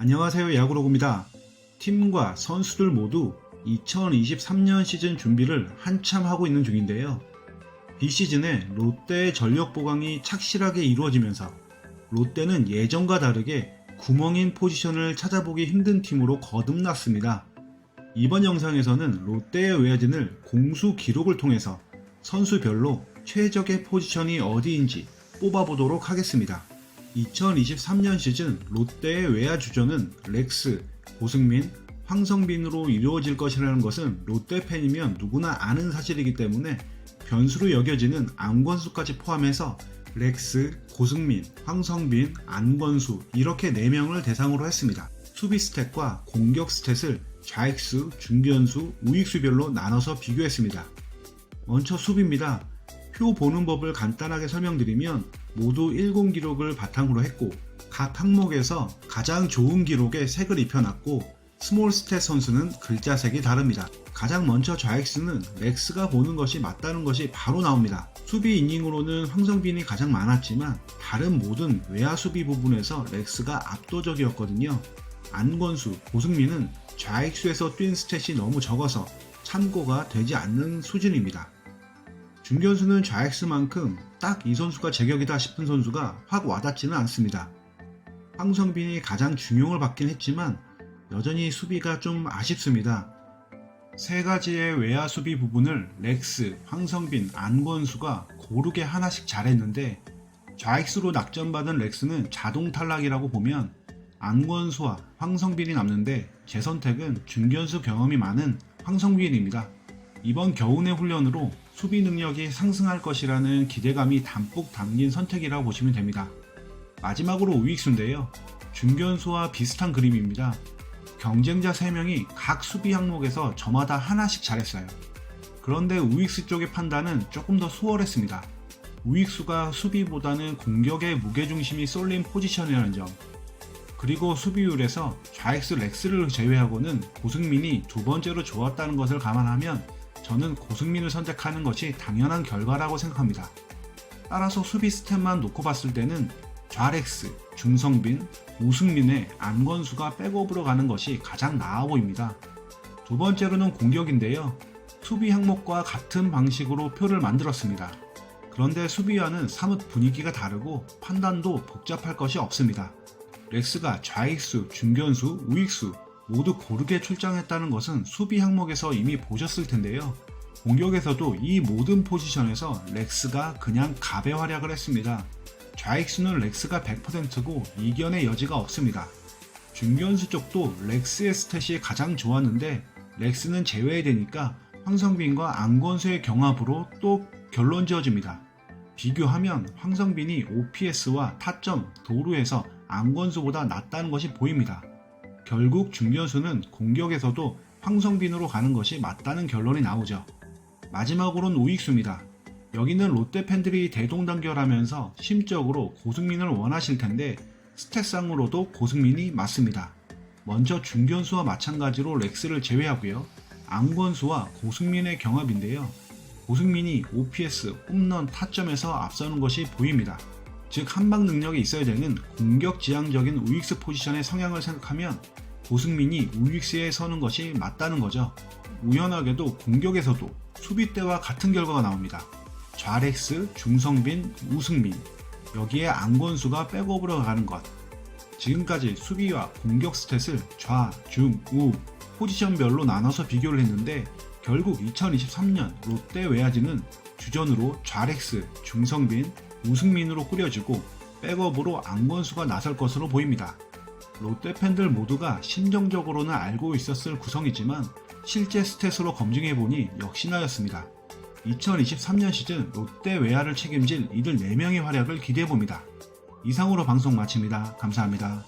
안녕하세요. 야구로그입니다. 팀과 선수들 모두 2023년 시즌 준비를 한참 하고 있는 중인데요. 비시즌에 롯데의 전력 보강이 착실하게 이루어지면서 롯데는 예전과 다르게 구멍인 포지션을 찾아보기 힘든 팀으로 거듭났습니다. 이번 영상에서는 롯데의 외야진을 공수 기록을 통해서 선수별로 최적의 포지션이 어디인지 뽑아보도록 하겠습니다. 2023년 시즌 롯데의 외야 주전은 렉스, 고승민, 황성빈으로 이루어질 것이라는 것은 롯데 팬이면 누구나 아는 사실이기 때문에 변수로 여겨지는 안건수까지 포함해서 렉스, 고승민, 황성빈, 안건수 이렇게 4명을 대상으로 했습니다. 수비 스탯과 공격 스탯을 좌익수, 중견수, 우익수별로 나눠서 비교했습니다. 먼저 수비입니다. 표 보는 법을 간단하게 설명드리면 모두 10 기록을 바탕으로 했고 각 항목에서 가장 좋은 기록에 색을 입혀놨고 스몰 스탯 선수는 글자색이 다릅니다. 가장 먼저 좌익수는 렉스가 보는 것이 맞다는 것이 바로 나옵니다. 수비 이닝으로는 황성빈이 가장 많았지만 다른 모든 외야 수비 부분에서 렉스가 압도적이었거든요. 안건수, 고승민은 좌익수에서 뛴 스탯이 너무 적어서 참고가 되지 않는 수준입니다. 중견수는 좌익수만큼 딱 이 선수가 제격이다 싶은 선수가 확 와닿지는 않습니다. 황성빈이 가장 중용을 받긴 했지만 여전히 수비가 좀 아쉽습니다. 세 가지의 외야 수비 부분을 렉스, 황성빈, 안건수가 고르게 하나씩 잘했는데 좌익수로 낙점받은 렉스는 자동 탈락이라고 보면 안건수와 황성빈이 남는데 제 선택은 중견수 경험이 많은 황성빈입니다. 이번 겨우내 훈련으로 수비 능력이 상승할 것이라는 기대감이 담뿍 담긴 선택이라고 보시면 됩니다. 마지막으로 우익수인데요. 중견수와 비슷한 그림입니다. 경쟁자 3명이 각 수비 항목에서 저마다 하나씩 잘했어요. 그런데 우익수 쪽의 판단은 조금 더 수월했습니다. 우익수가 수비보다는 공격에 무게중심이 쏠린 포지션이라는 점, 그리고 수비율에서 좌익수 렉스를 제외하고는 고승민이 두 번째로 좋았다는 것을 감안하면 저는 고승민을 선택하는 것이 당연한 결과라고 생각합니다. 따라서 수비 스탯만 놓고 봤을 때는 좌렉스, 중성빈, 우승민의 안건수가 백업으로 가는 것이 가장 나아 보입니다. 두 번째로는 공격인데요. 수비 항목과 같은 방식으로 표를 만들었습니다. 그런데 수비와는 사뭇 분위기가 다르고 판단도 복잡할 것이 없습니다. 렉스가 좌익수, 중견수, 우익수 모두 고르게 출장했다는 것은 수비 항목에서 이미 보셨을 텐데요. 공격에서도 이 모든 포지션에서 렉스가 그냥 갑의 활약을 했습니다. 좌익수는 렉스가 100%고 이견의 여지가 없습니다. 중견수 쪽도 렉스의 스탯이 가장 좋았는데 렉스는 제외되니까 황성빈과 안건수의 경합으로 또 결론 지어집니다. 비교하면 황성빈이 OPS와 타점, 도루에서 안건수보다 낫다는 것이 보입니다. 결국 중견수는 공격에서도 황성빈으로 가는 것이 맞다는 결론이 나오죠. 마지막으로는 우익수입니다. 여기는 롯데 팬들이 대동단결하면서 심적으로 고승민을 원하실 텐데 스탯상으로도 고승민이 맞습니다. 먼저 중견수와 마찬가지로 렉스를 제외하고요. 안건수와 고승민의 경합인데요. 고승민이 OPS, 홈런, 타점에서 앞서는 것이 보입니다. 즉 한방 능력이 있어야 되는 공격 지향적인 우익수 포지션의 성향을 생각하면 고승민이 우익수에 서는 것이 맞다는 거죠. 우연하게도 공격에서도 수비 때와 같은 결과가 나옵니다. 좌렉스, 중성빈, 우승민, 여기에 안건수가 백업으로 가는 것. 지금까지 수비와 공격 스탯을 좌, 중, 우 포지션별로 나눠서 비교를 했는데 결국 2023년 롯데 외야진은 주전으로 좌렉스, 중성빈, 우승민으로 꾸려지고 백업으로 안건수가 나설 것으로 보입니다. 롯데 팬들 모두가 심정적으로는 알고 있었을 구성이지만 실제 스탯으로 검증해보니 역시나였습니다. 2023년 시즌 롯데 외야를 책임질 이들 4명의 활약을 기대해봅니다. 이상으로 방송 마칩니다. 감사합니다.